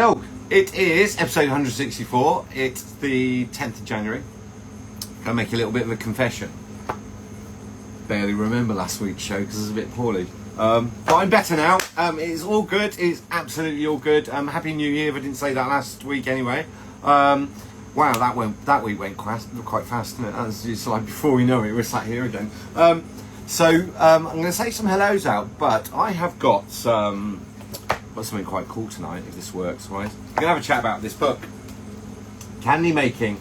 Hello, it is episode 164. It's the 10th of January. I'll make a little bit of a confession. Barely remember last week's show because I was a bit poorly. But I'm better now. It's all good. It's absolutely all good. Happy New Year if I didn't say that last week anyway. Wow, that week went quite fast, didn't it? That's just like before we know it, we're sat here again. I'm going to say some hellos out, but I have got something quite cool tonight if this works, right? We're going to have a chat about this book, Candy Making.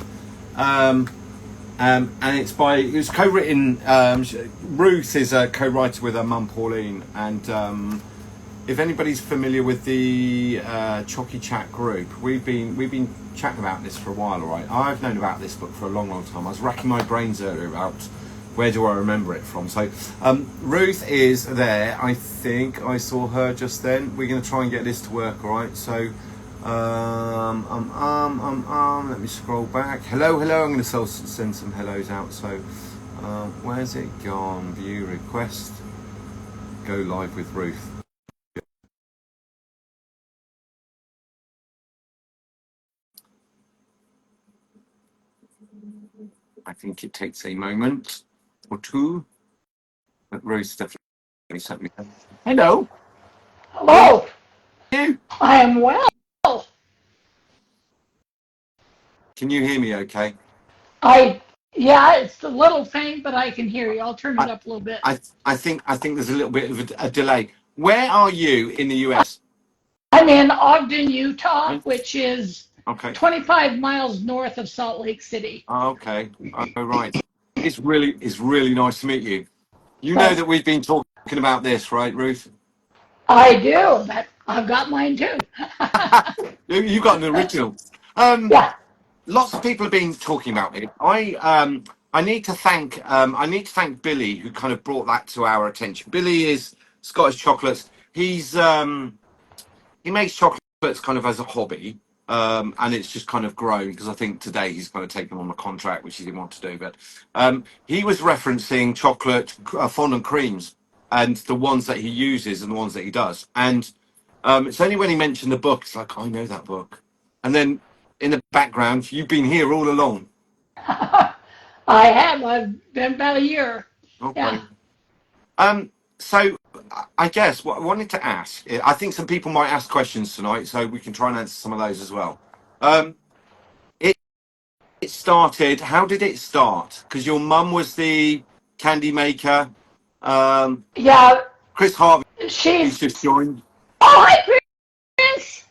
And it was co-written. Ruth is a co-writer with her mum Pauline, and if anybody's familiar with the Chocy chat group, we've been chatting about this for a while, all right? I've known about this book for a long time. I was racking my brains earlier about where do I remember it from. So Ruth is there. I think I saw her just then. We're going to try and get this to work, all right? So. Let me scroll back. Hello. I'm going to send some hellos out. So, where's it gone? View request. Go live with Ruth. I think it takes a moment or two. But Ruth definitely sent me. Hello. Hello. How are you? I am well. Can you hear me okay? Yeah, it's a little faint, but I can hear you. I'll turn it up a little bit. I think there's a little bit of a delay. Where are you in the US? I'm in Ogden, Utah, which is Okay. 25 miles north of Salt Lake City. Okay. Oh, right. It's really nice to meet you. You know that we've been talking about this, right, Ruth? I do, but I've got mine too. You got an original. Yeah. Lots of people have been talking about it. I need to thank Billy, who kind of brought that to our attention. Billy is Scottish Chocolates. He makes chocolates kind of as a hobby, and it's just kind of grown because I think today he's kind of taken on a contract which he didn't want to do. But he was referencing chocolate fondant creams and the ones that he uses and the ones that he does. And it's only when he mentioned the book, it's like, I know that book. And then in the background, you've been here all along. I have. I've been about a year. Okay. Yeah. So I guess what I wanted to ask, I think some people might ask questions tonight, so we can try and answer some of those as well. It started, how did it start? Because your mum was the candy maker. Yeah. Chris Harvey, he's She's. just joined. Oh, hi, Chris.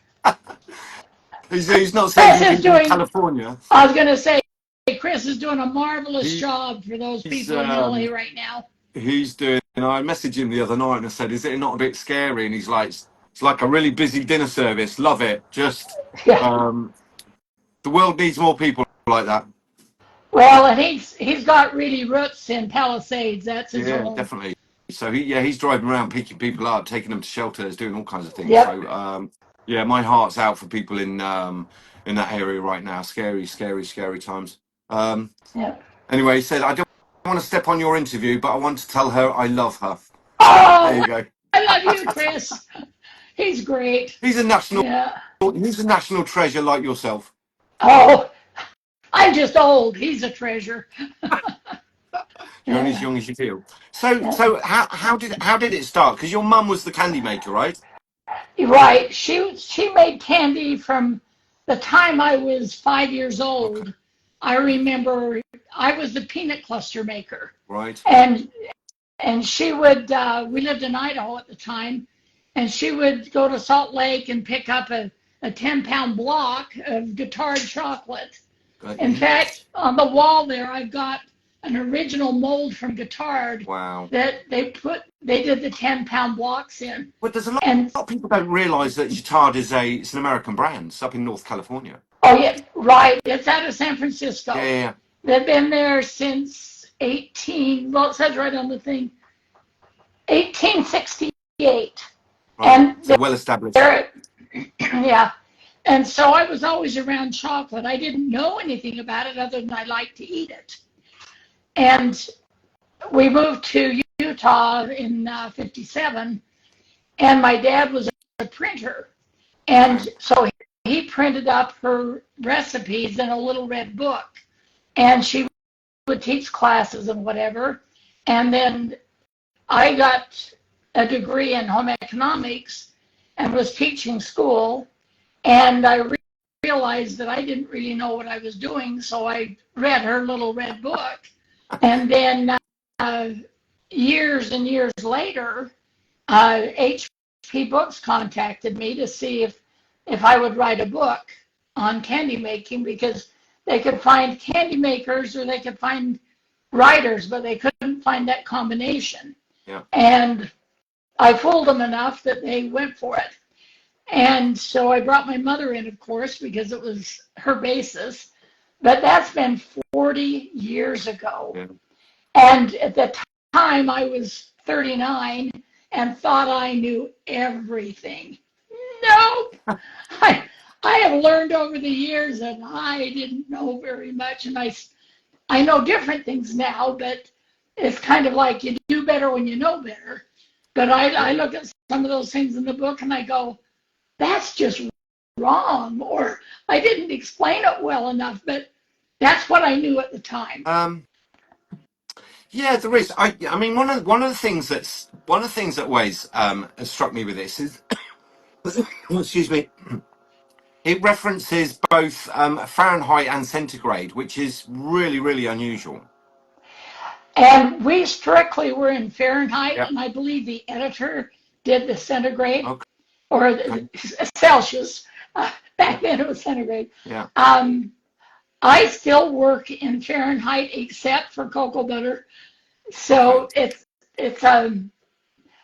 He's not saying Chris he's is in doing. California. I was going to say, Chris is doing a marvelous He, job for those he's people in LA right now. he's doing. I messaged him the other night and I said, "Is it not a bit scary?" And he's like, "It's like a really busy dinner service. Love it. Just Yeah. the world needs more people like that." Well, and he's got really roots in Palisades. That's his Yeah, home. definitely. So he's driving around picking people up, taking them to shelters, doing all kinds of things. Yep. So yeah, my heart's out for people in that area right now. Scary times. Yep. Anyway, he said, "I don't want to step on your interview, but I want to tell her I love her." There Oh, you go. I love you, Chris. He's great. He's a Yeah. national treasure like yourself. Oh, I'm just old. He's a treasure. You're only as Yeah. young as you feel. So Yeah. so how did it start? Because your mum was the candy maker, right? You're right. She made candy from the time I was 5 years Okay. old. I remember I was the peanut cluster maker, Right. and she would. We lived in Idaho at the time, and she would go to Salt Lake and pick up a 10-pound block of guitar chocolate. In fact, on the wall there, I've got an original mold from Guitard Wow. that they did the 10-pound blocks in. But there's a lot And of people don't realise that Guitard it's an American brand. It's up in North California. oh yeah, right, it's out of San Francisco. Yeah. They've been there since well, it says right on the thing, 1868. Right. And So well established. they're, yeah. And so I was always around chocolate. I didn't know anything about it other than I liked to eat it. And we moved to Utah in '57, and my dad was a printer, and so he printed up her recipes in a little red book, and she would teach classes and whatever. And then I got a degree in home economics and was teaching school, and I realized that I didn't really know what I was doing, so I read her little red book. And then years and years later, HP Books contacted me to see if I would write a book on candy making, because they could find candy makers or they could find writers, but they couldn't find that combination. Yeah. And I fooled them enough that they went for it. And so I brought my mother in, of course, because it was her basis. But that's been 40 years ago. Yeah. And at the time, I was 39 and thought I knew everything. Nope. I have learned over the years that I didn't know very much. And I know different things now, but it's kind of like you do better when you know better. But I look at some of those things in the book and I go, that's just wrong, or I didn't explain it well enough, but that's what I knew at the time. Yeah, there is. I mean, one of the things that always has struck me with this is, excuse me, it references both Fahrenheit and centigrade, which is really, really unusual. And we strictly were in Fahrenheit, Yep. and I believe the editor did the centigrade. Okay. Or Celsius. Back then it was centigrade. Yeah. I still work in Fahrenheit except for cocoa butter. So Okay. it's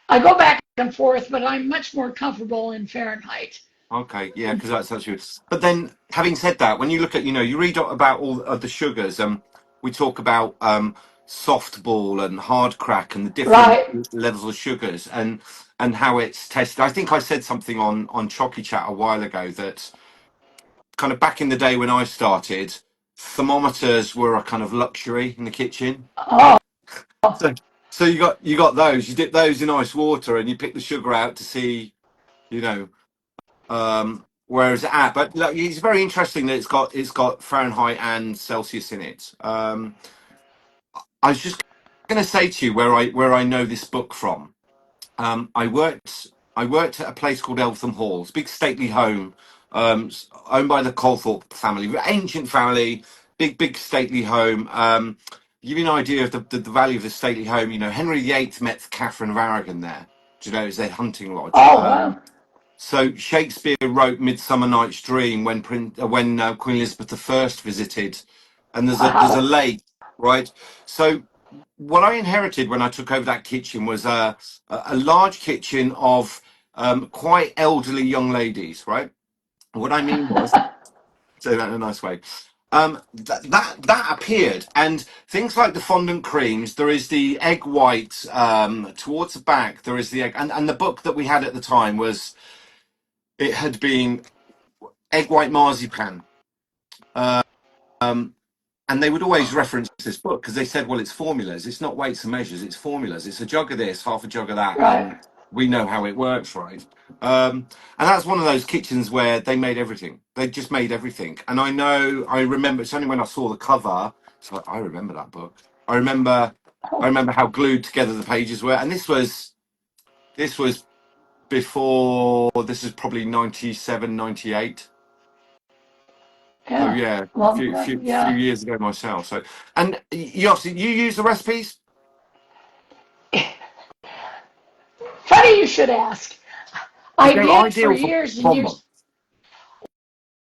I go back and forth, but I'm much more comfortable in Fahrenheit. Okay, yeah, because that's actually. But then, having said that, when you look at, you read about all of the sugars. We talk about softball and hard crack and the different Right. levels of sugars and how it's tested. I think I said something on Chocy Chat a while ago that kind of back in the day when I started, thermometers were a kind of luxury in the kitchen. Oh, So, so you got those. You dip those in ice water and you pick the sugar out to see, you know. Where is it at? But look, it's very interesting that it's got Fahrenheit and Celsius in it. I was just going to say to you where I know this book from. I worked at a place called Eltham Halls, big stately home, owned by the Colthorpe family, ancient family, big stately home. Give you an idea of the value of the stately home. Henry VIII met Catherine of Aragon there. Do you know, it was their hunting lodge. wow. So Shakespeare wrote *Midsummer Night's Dream* when Queen Elizabeth I visited, and there's a Wow. lake, right? So what I inherited when I took over that kitchen was a large kitchen of quite elderly young ladies, right? What I mean was, say that in a nice way. That appeared, and things like the fondant creams. There is the egg white towards the back. There is the egg, and the book that we had at the time was. It had been egg white marzipan. Um, and they would always reference this book because they said, well, it's formulas. It's not weights and measures. It's formulas. It's a jug of this, half a jug of that. Right. And we know how it works, right? And that's one of those kitchens where they made everything. They just made everything. And I remember, it's only when I saw the cover, it's like, I remember that book. I remember how glued together the pages were. And this was before, this is probably 97, 98. So Yeah. yeah, Well, few yeah. years ago myself. So, and you use the recipes? Funny you should ask. I They're did for ideal for years and bonbons.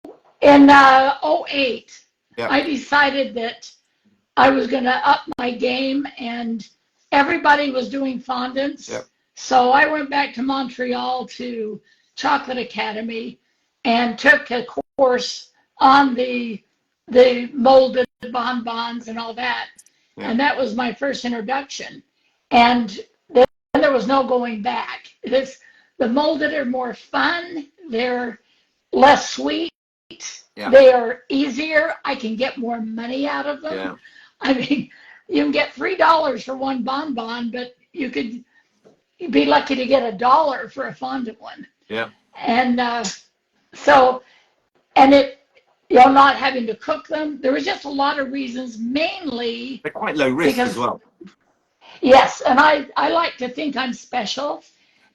years. In '08, Yeah, I decided that I was going to up my game, and everybody was doing yeah, fondants. So I went back to Montreal to Chocolate Academy and took a course on the molded bonbons and all that. yeah, And that was my first introduction. And then there was no going back. The molded are more fun. They're less sweet. yeah, They are easier. I can get more money out of them. yeah, I mean, you can get $3 for one bonbon, but you'd be lucky to get $1 for a fondant one. yeah, And so and not having to cook them. There was just a lot of reasons, mainly They're quite low risk as because, well. yes, and I like to think I'm special.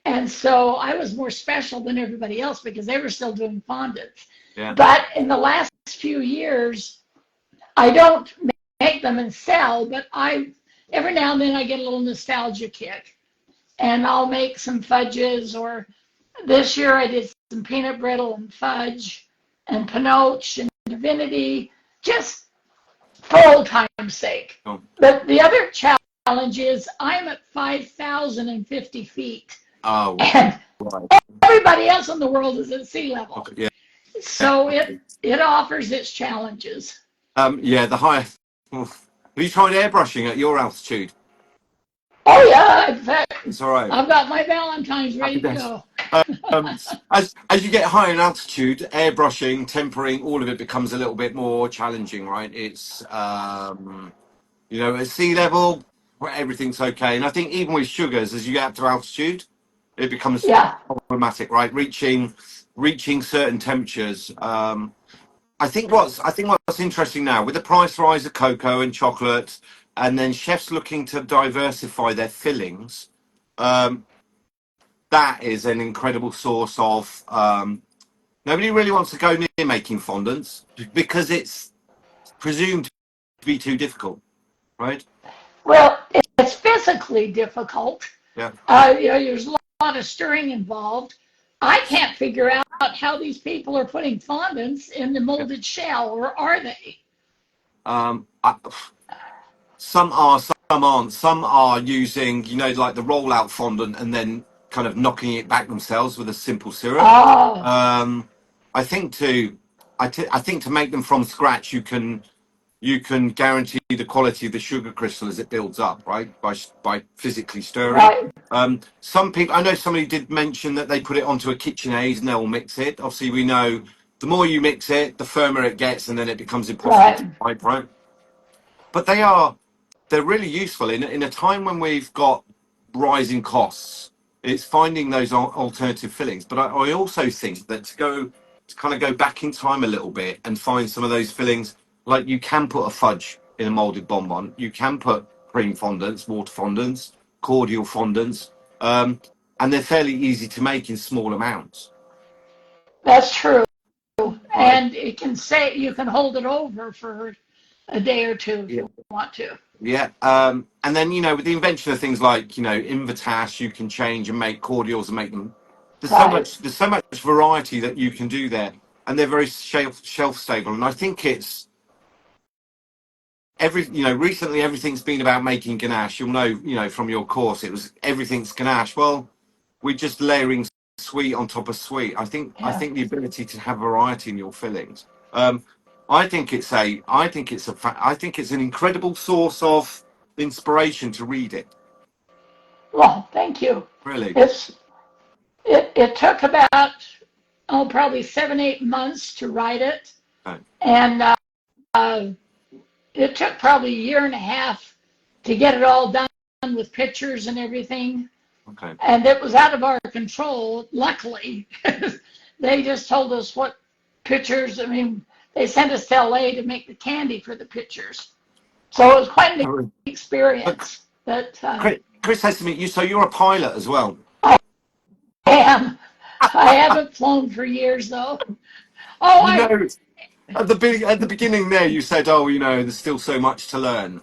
And so I was more special than everybody else because they were still doing fondants. Yeah. But in the last few years, I don't make them and sell, but every now and then I get a little nostalgia kick. And I'll make some fudges, or this year I did some peanut brittle and fudge and pinoche and divinity, just for old time's sake. Oh. But the other challenge is I'm at 5,050 feet. Oh. And everybody else in the world is at sea level. Okay, yeah. So it offers its challenges. Yeah, the higher. Have you tried airbrushing at your altitude? Oh yeah, in fact, It's all right. I've got my Valentine's ready to go. As you get higher in altitude, airbrushing, tempering, all of it becomes a little bit more challenging, right? It's at sea level, where everything's okay, and I think even with sugars, as you get up to altitude, it becomes problematic, right? Reaching certain temperatures. I think what's interesting now with the price rise of cocoa and chocolate, and then chefs looking to diversify their fillings. That is an incredible source of. Nobody really wants to go near making fondants because it's presumed to be too difficult, right? Well, it's physically difficult. Yeah. There's a lot of stirring involved. I can't figure out how these people are putting fondants in the molded shell, or are they? Some are, some aren't. Some are using, like the rollout fondant and then kind of knocking it back themselves with a simple syrup. Oh. I think to make them from scratch, you can guarantee the quality of the sugar crystal as it builds up, right? By physically stirring. Right. Some people, I know somebody did mention that they put it onto a KitchenAid and they'll mix it. Obviously, we know the more you mix it, the firmer it gets, and then it becomes impossible to pipe, right? But they're really useful in a time when we've got rising costs. It's finding those alternative fillings. But I also think that to kind of go back in time a little bit and find some of those fillings, like you can put a fudge in a molded bonbon, you can put cream fondants, water fondants, cordial fondants, and they're fairly easy to make in small amounts. That's true. Right. And you can hold it over for a day or two if you want to. Yeah, and then with the invention of things like Invitash, you can change and make cordials and make them. There's so much variety that you can do there, and they're very shelf stable. And I think it's recently everything's been about making ganache. You'll know from your course, it was everything's ganache. Well, we're just layering sweet on top of sweet. I think the ability to have variety in your fillings. I think it's an incredible source of inspiration to read it. Well, thank you. Really, it took about probably 7-8 months to write it, okay. And it took probably a year and a half to get it all done with pictures and everything. Okay. And it was out of our control, luckily. They just told us what pictures. I mean, they sent us to LA to make the candy for the pictures. So it was quite an experience. Chris says to me, so you're a pilot as well. I am. I haven't flown for years, though. At the beginning there, you said, there's still so much to learn.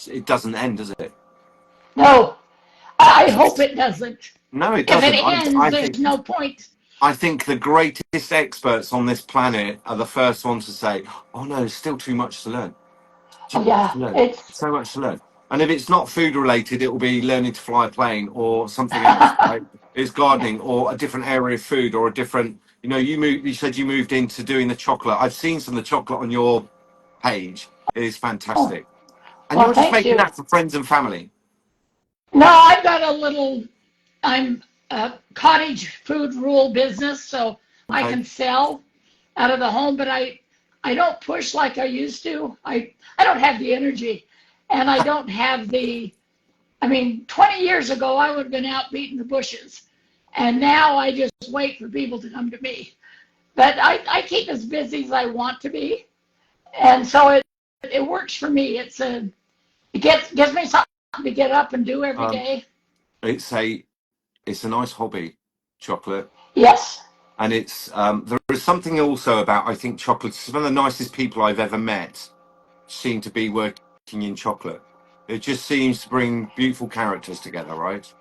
It doesn't end, does it? No, I hope it doesn't. No, it doesn't. If it ends, there's no point. I think the greatest experts on this planet are the first ones to say, "Oh no, there's still too much to learn." It's so much to learn. And if it's not food related, it will be learning to fly a plane or something else. Right? It's gardening or a different area of food or a different. You said you moved into doing the chocolate. I've seen some of the chocolate on your page. It is fantastic. And you're just making that for friends and family. No, I've got I'm a cottage food rural business, so I can sell out of the home, but I don't push like I used to. I don't have the energy, and I don't have 20 years ago, I would have been out beating the bushes, and now I just wait for people to come to me. But I keep as busy as I want to be, and so it works for me. It gives me something to get up and do every Um, day. it's a nice hobby, chocolate. Yes. And there is something also about, I think, chocolate. Some of the nicest people I've ever met seem to be working in chocolate. It just seems to bring beautiful characters together, right?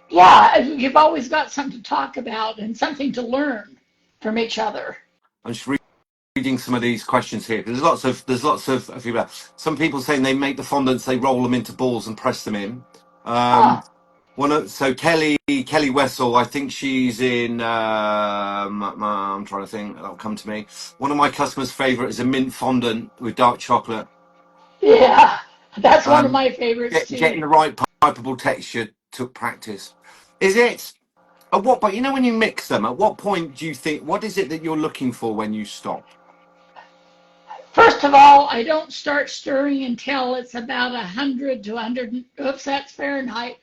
Yeah, you've always got something to talk about and something to learn from each other. I'm just reading some of these questions here because there's lots of feedback. Some people saying they make the fondants, they roll them into balls and press them in. Um, Ah, so Kelly Wessel, I think she's in. I'm trying to think. That'll come to me. One of my customers' favorite is a mint fondant with dark chocolate. yeah, that's one of Um, my favorites too. getting the right pipeable texture took practice. Is it? At what point? You know, when you mix them, at what point do you think? What is it that you're looking for when you stop? First of all, I don't start stirring until it's about 100 to 100. Oops, that's Fahrenheit.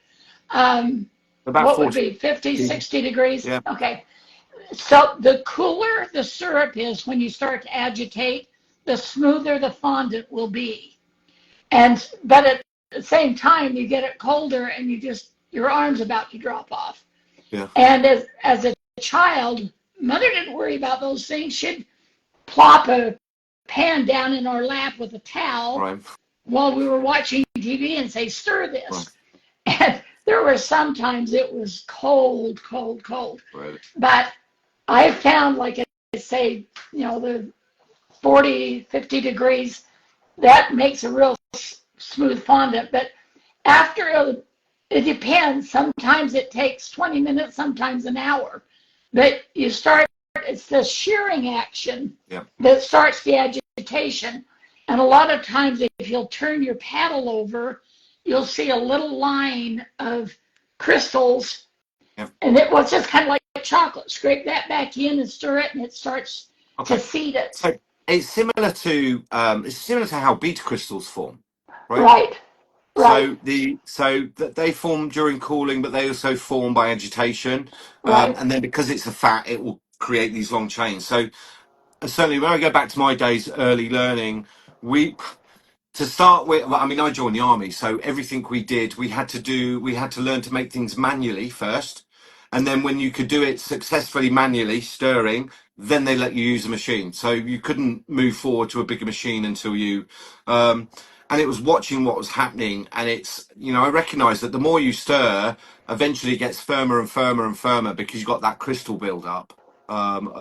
Um, About what would 40. be 50, 60 degrees? Yeah. Okay. So the cooler the syrup is when you start to agitate, the smoother the fondant will be. But at the same time, you get it colder and your arm's about to drop off. Yeah. And as a child, mother didn't worry about those things. She'd plop a pan down in our lap with a towel Right. while we were watching TV and say, stir Right. this. And there were sometimes it was cold, cold, cold. Right. But I found, like I say, the 40, 50 degrees, that makes a real smooth fondant. But it depends. Sometimes it takes 20 minutes, sometimes an hour. But it's the shearing action Yeah. that starts the agitation. And a lot of times, if you'll turn your paddle over, you'll see a little line of crystals. Yeah. And it was just kind of like chocolate. Scrape that back in and stir it, and it starts to Okay. seed it. So it's similar to how beta crystals form, right? Right, right, They form during cooling, but they also form by agitation, right. and then because it's a fat, it will create these long chains. So certainly, when I go back to my days early learning, we to start with, well, I mean, I joined the army, so everything we did, we had to learn to make things manually first, and then when you could do it successfully manually, stirring, then they let you use a machine. So you couldn't move forward to a bigger machine until um, and it was watching what was happening, and I recognise that the more you stir, eventually it gets firmer and firmer and firmer because you've got that crystal build up. Um,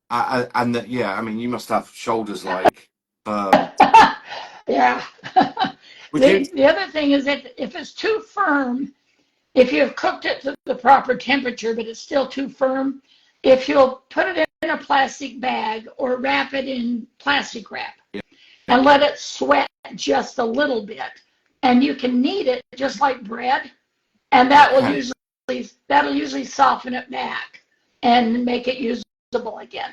and that, yeah, I mean, you must have shoulders like. Um, Yeah. would you? The other thing is that if it's too firm, if you've cooked it to the proper temperature, but it's still too firm, if you'll put it in a plastic bag or wrap it in plastic wrap Yeah. and let it sweat just a little bit, and you can knead it just like bread, and Okay. that'll usually soften it back and make it usable again.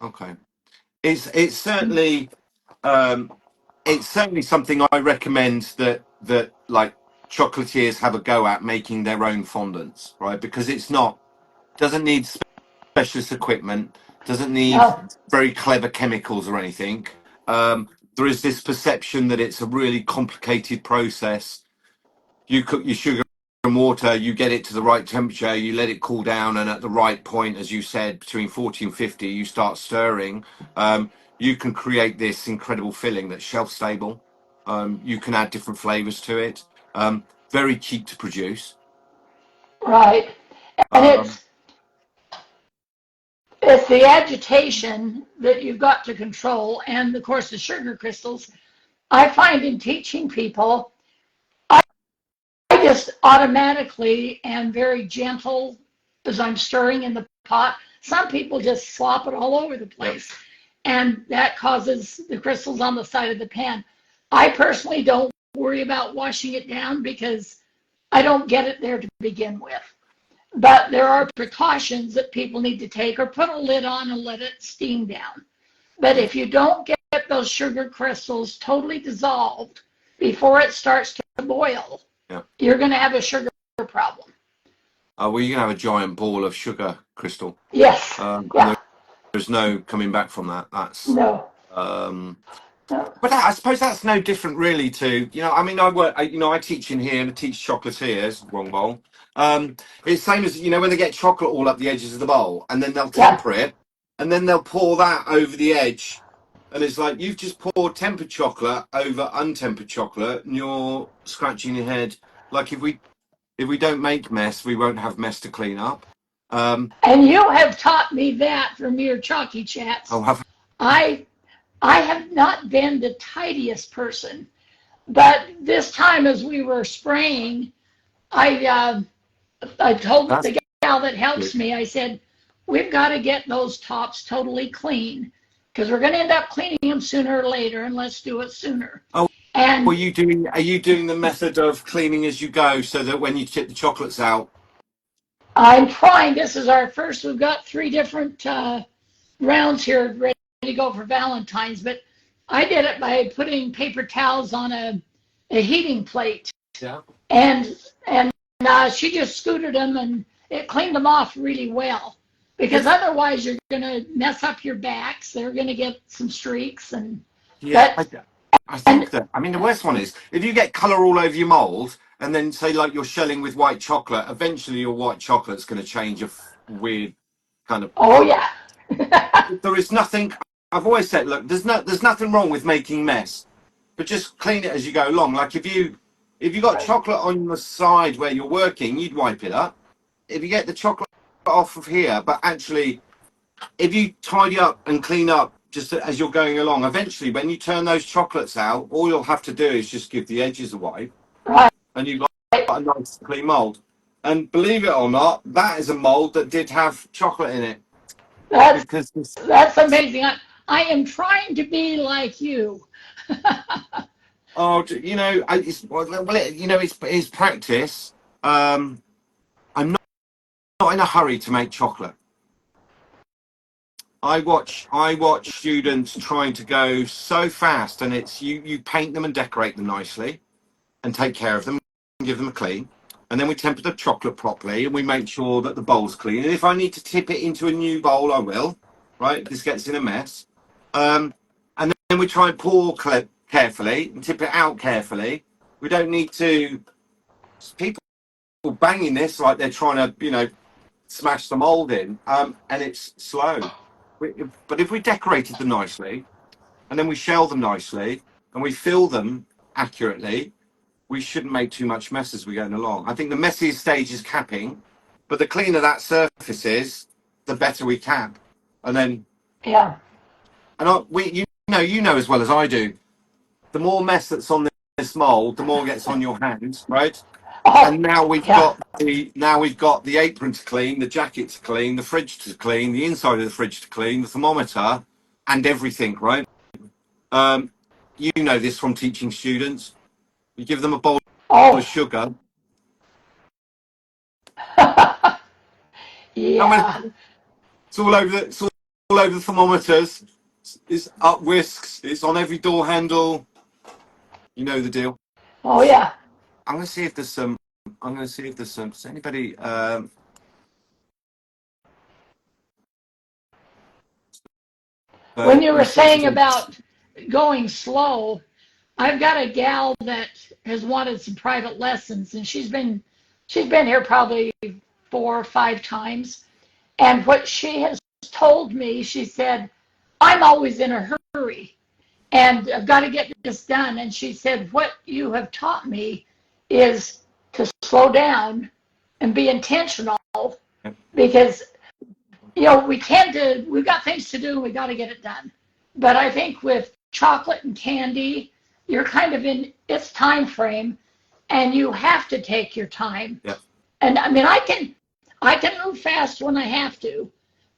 Okay. It's certainly um, it's certainly something I recommend that like chocolatiers have a go at making their own fondants, right? Because it's not doesn't need specialist equipment, doesn't need No, very clever chemicals or anything. There is this perception that it's a really complicated process. You cook your sugar and water, you get it to the right temperature, you let it cool down, and at the right point, as you said, between 40 and 50, you start stirring. You can create this incredible filling that's shelf stable. You can add different flavors to it. Very cheap to produce. right. And Um, it's the agitation that you've got to control, and of course the sugar crystals. I find in teaching people, I just automatically am very gentle as I'm stirring in the pot. Some people just slop it all over the yeah. place, and that causes the crystals on the side of the pan. I personally don't worry about washing it down because I don't get it there to begin with. But there are precautions that people need to take, or put a lid on and let it steam down. But Yeah. if you don't get those sugar crystals totally dissolved before it starts to boil, Yeah. you're going to have a sugar problem. Well, you can have a giant ball of sugar crystal. Yes. And Yeah. there's no coming back from that. That's No. um, No. but I suppose that's no different really to, I mean, I teach in here and I teach chocolatiers, wrong bowl. It's same as, when they get chocolate all up the edges of the bowl and then they'll Yeah. temper it and then they'll pour that over the edge. And it's like, you've just poured tempered chocolate over untempered chocolate and you're scratching your head. Like if we don't make mess, we won't have mess to clean up. And you have taught me that from your chalky I'll chats. have, I I have not been the tidiest person, but this time as we were spraying, I told that's the gal that helps good. me, I said, we've got to get those tops totally clean because we're going to end up cleaning them sooner or later, and let's do it sooner. Oh, And are you doing the method of cleaning as you go so that when you tip the chocolates out? I'm trying. This is our first. We've got 3 different rounds here ready to go for Valentine's, but I did it by putting paper towels on a heating plate, Yeah. and she just scooted them and it cleaned them off really well. Because otherwise, you're going to mess up your backs. They're going to get some streaks, and Yeah, but I think and that, I mean, the worst one is if you get colour all over your mould and then say like you're shelling with white chocolate, eventually your white chocolate's going to change a weird kind of oh colour. yeah, There is nothing, I've always said, look, there's nothing wrong with making mess, but just clean it as you go along. Like if you got chocolate on the side where you're working, you'd wipe it up. If you get the chocolate off of here, but actually if you tidy up and clean up just as you're going along, eventually when you turn those chocolates out, all you'll have to do is just give the edges a wipe right. and you've got a nice clean mould. And believe it or not, that is a mould that did have chocolate in it. That's Because this, that's amazing. I am trying to be like you. oh, it's, it's practice. I'm not in a hurry to make chocolate. I watch students trying to go so fast, and it's you paint them and decorate them nicely, and take care of them, and give them a clean, and then we temper the chocolate properly, and we make sure that the bowl's clean. And if I need to tip it into a new bowl, I will. Right, this gets in a mess, and then we try and pour carefully and tip it out carefully. We don't need to people banging this like they're trying to smash the mold in, and it's slow. But if we decorated them nicely, and then we shell them nicely, and we fill them accurately, we shouldn't make too much mess as we're going along. I think the messiest stage is capping, but the cleaner that surface is, the better we cap. And then, Yeah. you know as well as I do, the more mess that's on this mold, the more gets on your hands, right? Oh, And yeah. now we've got the apron to clean, the jacket to clean, the fridge to clean, the inside of the fridge to clean, the thermometer, and everything, right? Um, you know this from teaching students. You give them a bowl of Oh, sugar. How many? yeah. It's all over the thermometers. It's up whisks. It's on every door handle. You know the deal. Oh, yeah. I'm going to see if there's some. I'm going to see if there's some. Does anybody? When you were Let's see if saying there's any. about going slow, I've got a gal that has wanted some private lessons, and she's been here probably 4 or 5 times. And what she has told me, she said, I'm always in a hurry and I've got to get this done. And she said, what you have taught me is to slow down and be intentional because, we've got things to do and we got to get it done. But I think with chocolate and candy, you're kind of in its time frame and you have to take your time. Yeah. And I mean, I can move fast when I have to,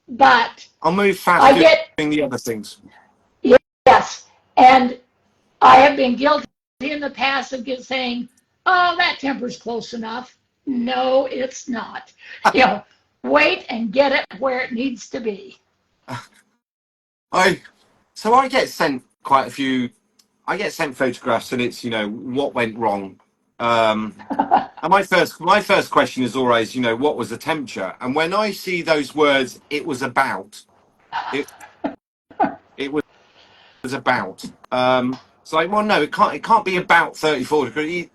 but I'll move fast I get, doing the other things. yes, and I have been guilty in the past of saying, oh, that temper's close enough. No, it's not. You know, wait and get it where it needs to be. I I get sent quite a few. I get sent photographs, and it's what went wrong. And my first question is always what was the temperature? And when I see those words, it was about. It it was about. It's like, well, no, it can't be about 34 degrees.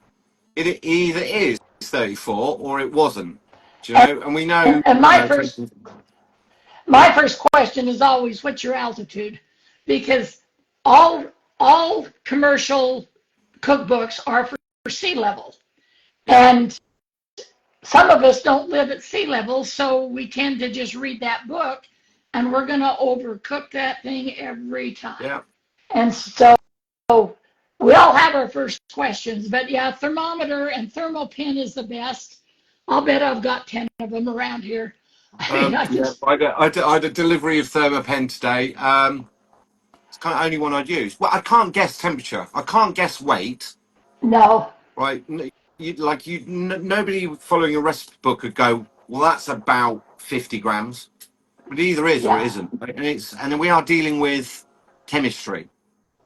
It either is 34 or it wasn't. Do you And, know? And we know, and you know, my first question is always, what's your altitude? Because all all commercial cookbooks are for sea level. yeah, And some of us don't live at sea level, so we tend to just read that book and we're going to overcook that thing every time. yeah. And so we all have our first questions, but yeah, thermometer and thermal pin is the best. I'll bet I've got 10 of them around here. I mean, I Yeah. just, I had a delivery of Thermapen today. It's kind of only one I'd use. Well, I can't guess temperature. I can't guess weight. no, Right? Nobody following a recipe book could go, well, that's about 50 grams. But it either is or it yeah, isn't. And then we are dealing with chemistry.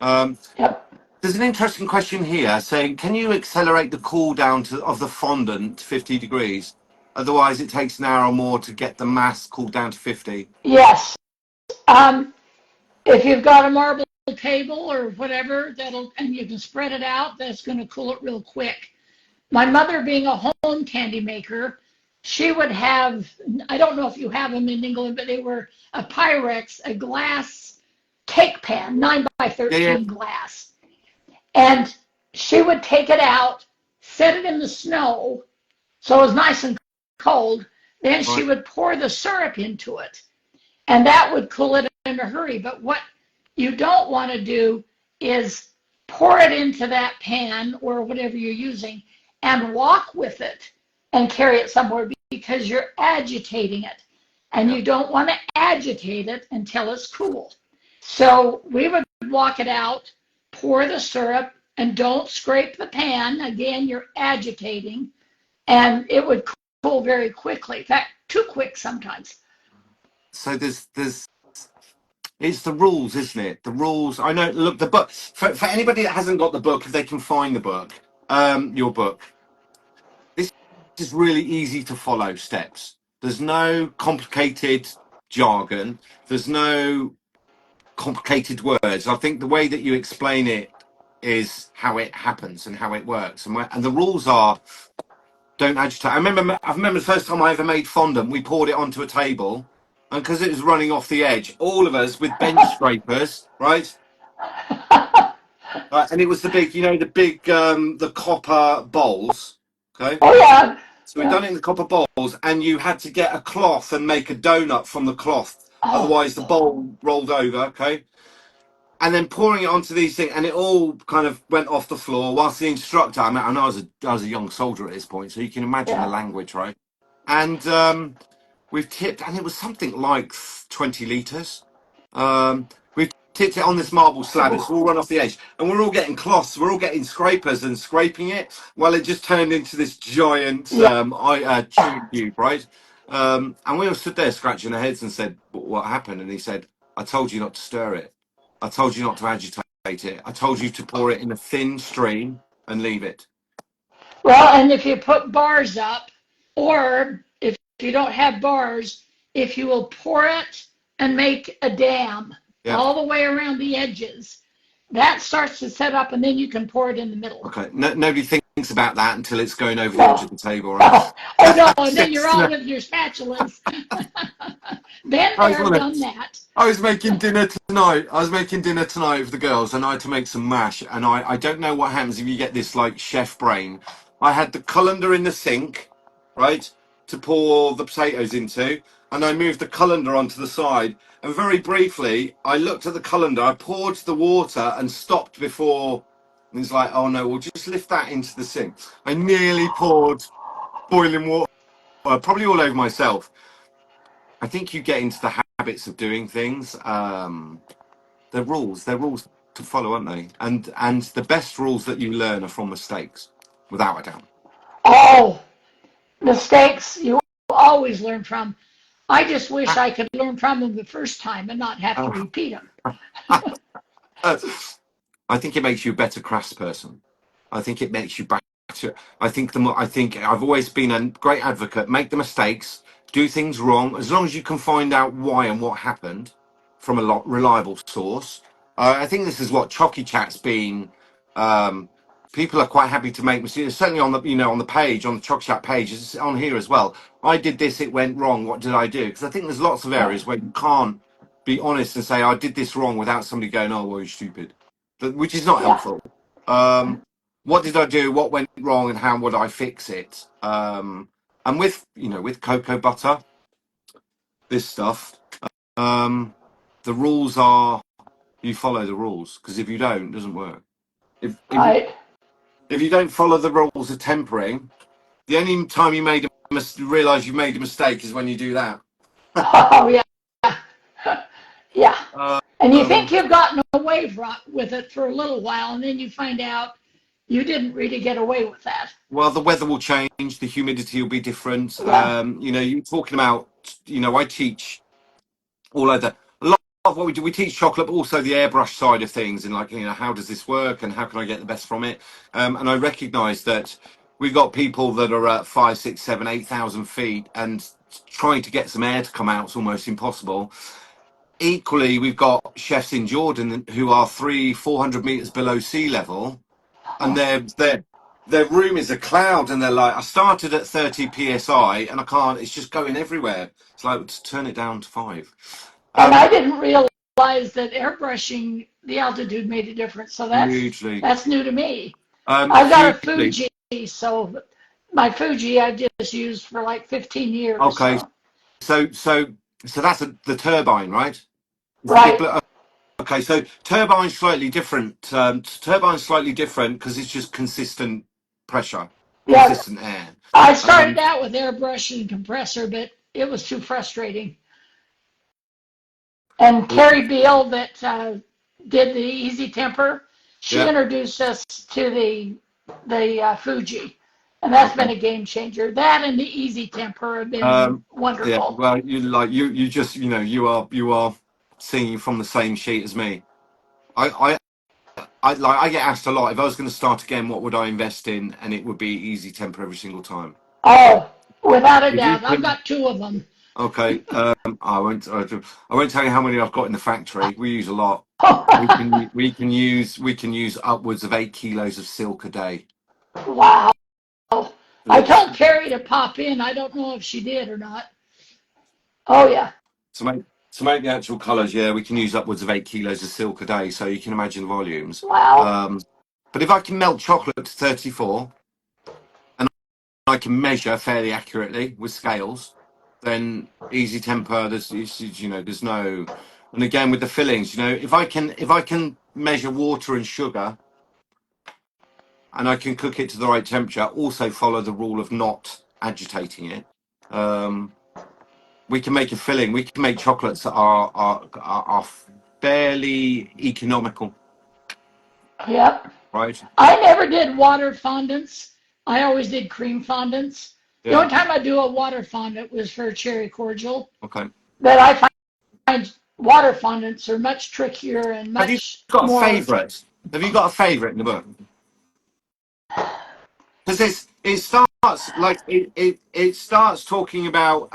Um, yep. there's an interesting question here saying, can you accelerate the cool down of the fondant to 50 degrees? Otherwise, it takes an hour or more to get the mass cooled down to 50. Yes. Um, if you've got a marble table or whatever, and you can spread it out, that's going to cool it real quick. My mother, being a home candy maker, she would have, I don't know if you have them in England, but they were a Pyrex, a glass cake pan, 9 by Yeah, yeah. 13 glass. And she would take it out, set it in the snow, so it was nice and cold. Then she Right. would pour the syrup into it, and that would cool it in a hurry. But what you don't want to do is pour it into that pan or whatever you're using and walk with it and carry it somewhere because you're agitating it. And Yeah. you don't want to agitate it until it's cool. So we would walk it out, pour the syrup, and don't scrape the pan. Again, you're agitating, and it would cool very quickly. In fact, too quick sometimes. So it's the rules, isn't it? The rules. I know. Look, the book for anybody that hasn't got the book, if they can find the book, your book. This is really easy to follow steps. There's no complicated jargon. There's no complicated words. I think the way that you explain it is how it happens and how it works. And the rules are don't agitate. I remember the first time I ever made fondant, we poured it onto a table. And because it was running off the edge, all of us with bench scrapers, right? And it was the big, the copper bowls. Okay. Oh yeah, So we'd yeah. done it in the copper bowls, and you had to get a cloth and make a donut from the cloth. Oh, Otherwise, the bowl rolled over. Okay. And then pouring it onto these things, and it all kind of went off the floor. Whilst the instructor, I know I was a young soldier at this point, so you can imagine the yeah. language, right? And we've tipped, and it was something like 20 litres. We've tipped it on this marble slab. It's all run off the edge, and we're all getting cloths. We're all getting scrapers and scraping it. Well, it just turned into this giant Yeah. chewing cube, right? And we all stood there scratching our heads and said, "What happened?" And he said, "I told you not to stir it. I told you not to agitate it. I told you to pour it in a thin stream and leave it." Well, and if you put bars up, or if you don't have bars, if you will pour it and make a dam Yeah. all the way around the edges, that starts to set up, and then you can pour it in the middle. Okay. Nobody thinks about that until it's going over the edge No, of the table, right? no. Oh no, and then you're Yes, all no. with your spatulas. Been I was there, gonna- done that. I was making dinner tonight. I was making dinner tonight for the girls, and I had to make some mash. And I don't know what happens if you get this like chef brain. I had the colander in the sink, right, to pour the potatoes into, and I moved the colander onto the side. And very briefly, I looked at the colander. I poured the water and stopped before. And it's like, oh no, we'll just lift that into the sink. I nearly poured boiling water, probably all over myself. I think you get into the habits of doing things. They're rules to follow, aren't they? And the best rules that you learn are from mistakes, without a doubt. Oh, mistakes you always learn from. I just wish I could learn from them the first time and not have to Uh, repeat them. I think it makes you a better craftsperson. I think it makes you better. I think the more I think I've always been a great advocate. Make the mistakes, do things wrong, as long as you can find out why and what happened. from a reliable source. I think this is what Chocky Chat's been. Um, People are quite happy to make mistakes. Certainly on the on the page, on the Chocky Chat page, it's on here as well. I did this, it went wrong. What did I do? Because I think there's lots of areas where you can't be honest and say I did this wrong without somebody going, "Oh, well, you're stupid," which is not Yeah. helpful. What did I do? What went wrong, and how would I fix it? And with with cocoa butter, this stuff, the rules are you follow the rules, because if you don't, it doesn't work. Right. If you don't follow the rules of tempering, the only time you realize you made a mistake is when you do that. Oh yeah. Yeah. And you think Um, you've gotten away with it for a little while, and then you find out you didn't really get away with that. well, the weather will change, the humidity will be different. Yeah. You're talking about, I teach all over. A lot of what we do, we teach chocolate, but also the airbrush side of things, and like, how does this work, and how can I get the best from it? And I recognise that we've got people that are at 5, 6, 7, 8,000 feet, and trying to get some air to come out is almost impossible. Equally, we've got chefs in Jordan who are 400 meters below sea level, and their room is a cloud, and they're like, I started at 30 psi, and I can't. It's just going everywhere. It's like, to turn it down to 5. And I didn't realize that airbrushing the altitude made a difference. So Hugely, that's new to me. I've got a hugely. Fuji, so my Fuji I've just used for like 15 years. Okay, So so that's the turbine, right? Is the big right. blue? Okay, so turbine's slightly different. Turbine's slightly different because it's just consistent pressure, Yeah. consistent air. I started Um, out with airbrush and compressor, but it was too frustrating. And Carrie Beal that did the Easy Temper, she yeah. introduced us to the Fuji, and that's been Okay. a game changer. That and the Easy Temper have been Um, yeah. wonderful. Well, you just you are singing from the same sheet as me. I I get asked a lot, if I was going to start again, what would I invest in, and it would be Easy Temper every single time. Oh, without a If you doubt, I've can, got two of them. okay. I won't tell you how many I've got in the factory. We use a lot. We can use upwards of 8 kilos of silk a day. Wow. I It's, told Carrie to pop in. I don't know if she did or not. Oh yeah. to make the actual colours, yeah, we can use upwards of 8 kilos of silk a day. So you can imagine volumes. Wow. Um, but if I can melt chocolate to 34, and I can measure fairly accurately with scales, then Easy Temper, there's no. And again with the fillings, if I can measure water and sugar, and I can cook it to the right temperature, also follow the rule of not agitating it. Um, we can make a filling. We can make chocolates that are fairly economical, Yep. right? I never did water fondants. I always did cream fondants. The Yeah. only time I do a water fondant was for cherry cordial. Okay. But I find water fondants are much trickier and Have you much got a more. favourite? Have you got a favourite in the book? Because it starts like it starts talking about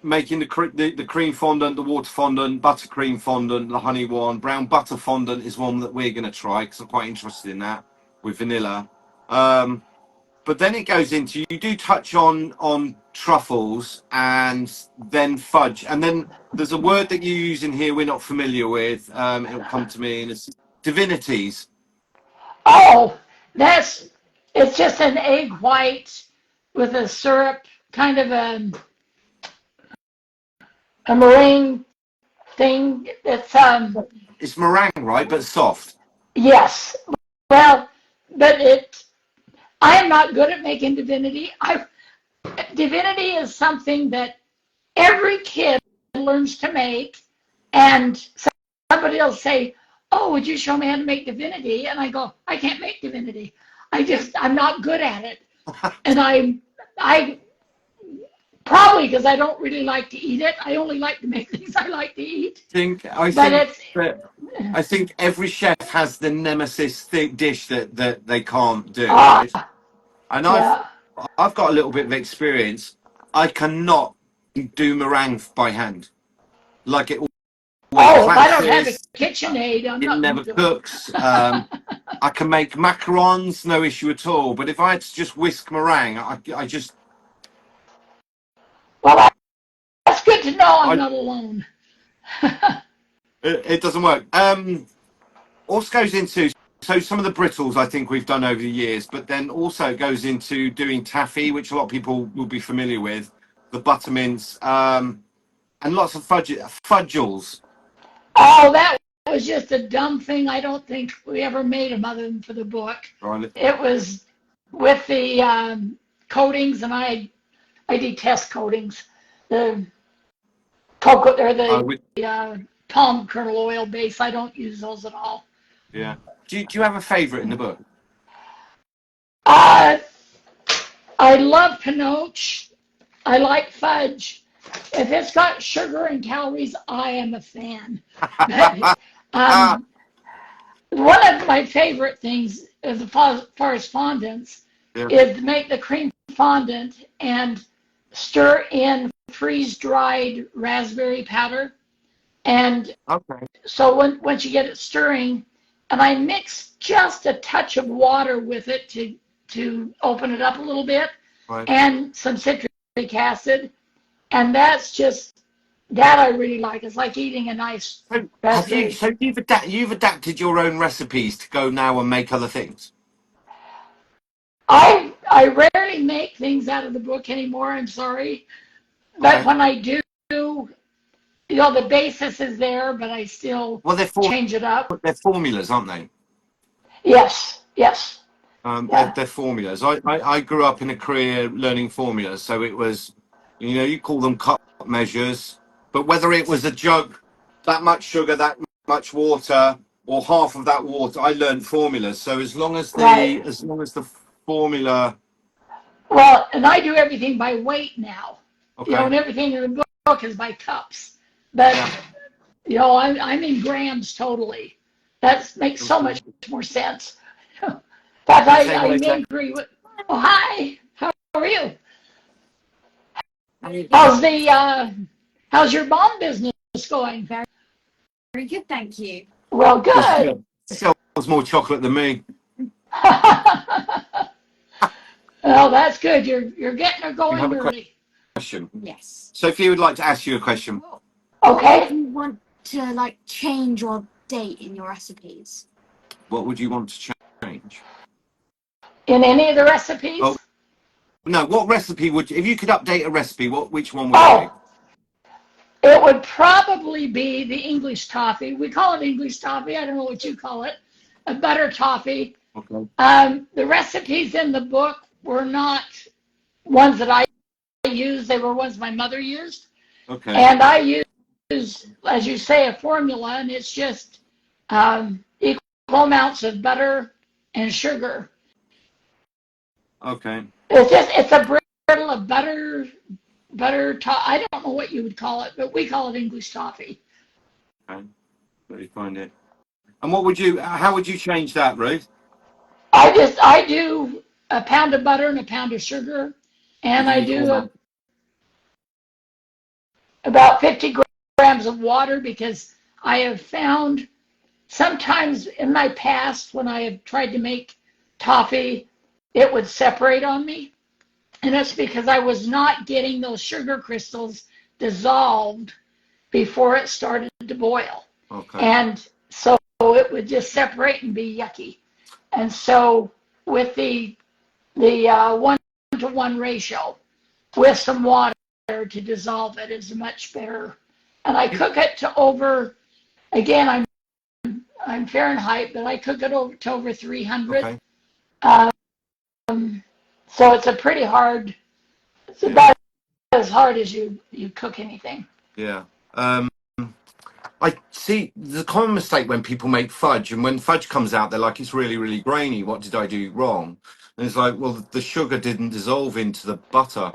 making the cream fondant, the water fondant, buttercream fondant, the honey one, brown butter fondant is one that we're going to try because I'm quite interested in that with vanilla. But then it goes into, you do touch on truffles and then fudge, and then there's a word that you use in here we're not familiar with. It'll come to me, and it's divinities. Oh, that's it's just an egg white with a syrup, kind of a meringue thing. It's It's meringue, right? But soft. yes. Well, but I am not good at making divinity. Divinity is something that every kid learns to make, and somebody will say, "Oh, would you show me how to make divinity?" And I go, "I can't make divinity. I'm not good at it." And I probably because I don't really like to eat it. I only like to make things I like to eat. think I But think it's that I think every chef has the nemesis dish that they can't do, ah right? And yeah. I've got a little bit of experience. I cannot do meringue by hand. Like it Well, if I don't have a classes. KitchenAid, I'm It not going never to do it. cooks. I can make macarons, no issue at all. But if I had to just whisk meringue, I just Well, that's good to know I'm I not alone. it doesn't work. Also goes into so some of the brittles I think we've done over the years, but then also it goes into doing taffy, which a lot of people will be familiar with, the buttermints, and lots of fudgels. Oh, that was just a dumb thing. I don't think we ever made them other than for the book. Right? It was with the coatings, and I detest coatings. The cocoa or the With, palm kernel oil base, I don't use those at all. yeah. Do you have a favourite in the book? Uh, I love pinoche. I like fudge. If it's got sugar and calories, I am a fan. But one of my favorite things, as far as fondants, Yeah. is to make the cream fondant and stir in freeze-dried raspberry powder. And Okay. so once you get it stirring, and I mix just a touch of water with it to open it up a little bit, Right. and some citric acid, and that's just that I really like. It's like eating a nice So have you? raspberry. So you've adapted your own recipes to go now and make other things. I rarely make things out of the book anymore. I'm sorry, but Okay. when I do, the basis is there, but I still Well, change it up. they're formulas, aren't they? Yes, yes, yeah, They're formulas. I grew up in a career learning formulas, so it was, you call them cup measures, but whether it was a jug, that much sugar, that much water, or half of that water, I learned formulas. So right. as long as the formula, Well, and I do everything by weight now. okay, And everything in the book is by cups. But yeah, I'm in grams totally. That makes so much okay. more sense. In fact, They say what I they may say. agree with. Oh, hi. How are you? Very How's the how's your bomb business going? good, thank you. Well, Just good. sells more chocolate than me. Well, that's good. You're getting her You have going a early. question. Yes. Sophie would like to ask you a question. What would Okay. you want to like change or update in your recipes? What would you want to change? In any of the recipes? Oh, no, what recipe if you could update a recipe, which one would it be? Oh, it would probably be the English toffee. We call it English toffee. I don't know what you call it. A butter toffee. Okay. The recipes in the book were not ones that I used. They were ones my mother used. Okay. And I use, as you say, a formula, and it's just equal amounts of butter and sugar. Okay. It's a brittle of butter. I don't know what you would call it, but we call it English toffee. Okay. Let me find it. And how would you change that, Ruth? I do a pound of butter and a pound of sugar, and With an I equal do amount. about 50 grams of water because I have found sometimes in my past when I have tried to make toffee, it would separate on me. And that's because I was not getting those sugar crystals dissolved before it started to boil. Okay. And so it would just separate and be yucky. And so with the 1-to-1 ratio with some water to dissolve it is much better. And I cook it to over, again, I'm Fahrenheit, but I cook it to over 300. Okay. So it's it's Yeah. about as hard as you cook anything. Yeah. I see the common mistake when people make fudge, and when fudge comes out, they're like, it's really, really grainy. What did I do wrong? And it's like, well, the sugar didn't dissolve into the butter.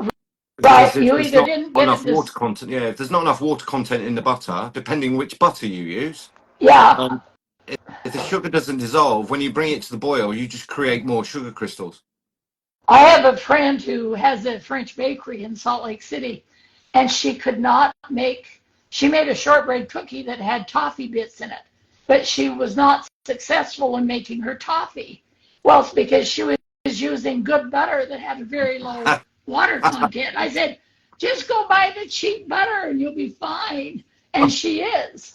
Because Right, if you there's either not didn't get enough it water this, content, yeah, if there's not enough water content in the butter, depending which butter you use, yeah. um, if the sugar doesn't dissolve, when you bring it to the boil, you just create more sugar crystals. I have a friend who has a French bakery in Salt Lake City, and she could not make she made a shortbread cookie that had toffee bits in it, but she was not successful in making her toffee. Well, it's because she was using good butter that had a very low water content. I said, just go buy the cheap butter and you'll be fine. And she is.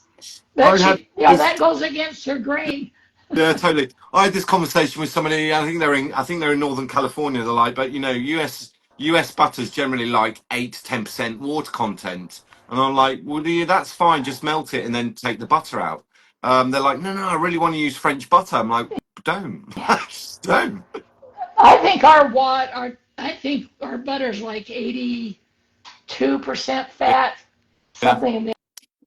But I had she, you know, this. that goes against her grain. Yeah, totally. I had this conversation with somebody. I think they're in Northern California. They're like, but US butters generally like 8 to 10% water content, and I'm like, well, that's fine. Just melt it and then take the butter out. They're like, no, I really want to use French butter. I'm like, don't, just don't. I think I think our butter's like 82% fat, Yeah. something in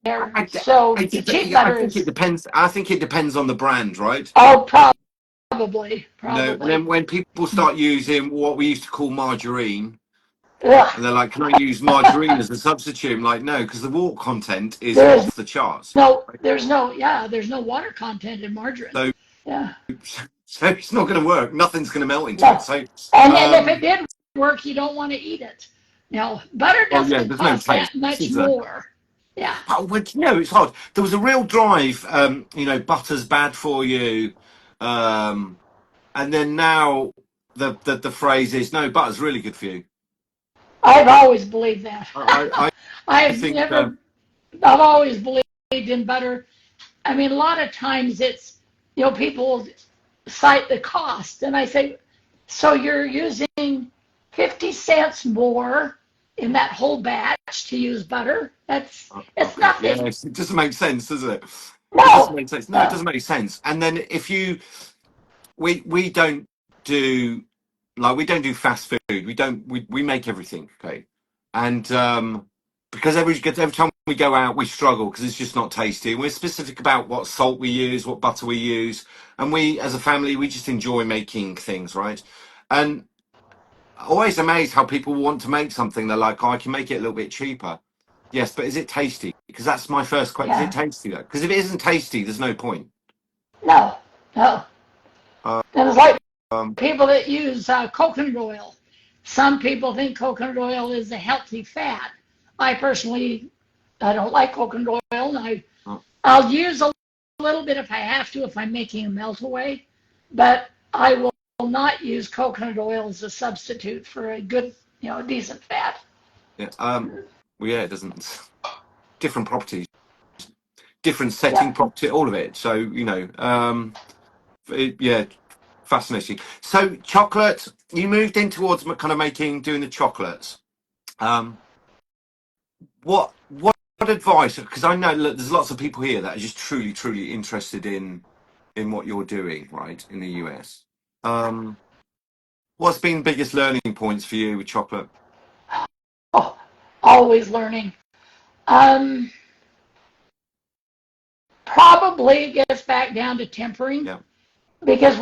there. I, So the cheap I butter think it is, depends. I think it depends on the brand, right? oh, probably, And then probably. when people start using what we used to call margarine, Ugh, and they're like, can I use margarine as a substitute? I'm like, no, because the water content is there's off the charts. there's no water content in margarine. So, Yeah. so it's not going to work. Nothing's going to melt into it. No. So, And if it did work, you don't want to eat it. Now, butter well, yeah, doesn't there's no cost taste, that much is there? more. Yeah. Oh, well, it's hard. There was a real drive, butter's bad for you. Um, and then now the phrase is, no, butter's really good for you. I've always believed that. I, I I've think, never, I've always believed in butter. I mean, a lot of times it's, people cite the cost, and I say, so you're using 50 cents more in that whole batch to use butter? It's okay, nothing. yes, it doesn't make sense, does it? It doesn't No, make sense. No, it no, doesn't make sense. And then if we don't do we don't do fast food. We make everything, okay? And because every time we go out, we struggle because it's just not tasty. We're specific about what salt we use, what butter we use, and we, as a family, we just enjoy making things, right? And always amazed how people want to make something. They're like, oh, I can make it a little bit cheaper. Yes, but is it tasty? Because that's my first question. Is it yeah, tasty though? Because if it isn't tasty, there's no point. no, no. Uh, And it's like Um, people that use coconut oil. Some people think coconut oil is a healthy fat. I personally, I don't like coconut oil, and uh, I'll use a little bit if I have to, if I'm making a melt away, but I will not use coconut oil as a substitute for a good, decent fat. yeah, well, yeah, it doesn't. Different properties, different Yeah. setting property, all of it. So yeah, fascinating. So chocolate, you moved in towards kind of doing the chocolates. Um, what advice? Because I know there's lots of people here that are just truly interested in what you're doing, right, in the US. What's been the biggest learning points for you with chocolate? Oh, always learning. Um, Probably gets back down to tempering, Yeah, because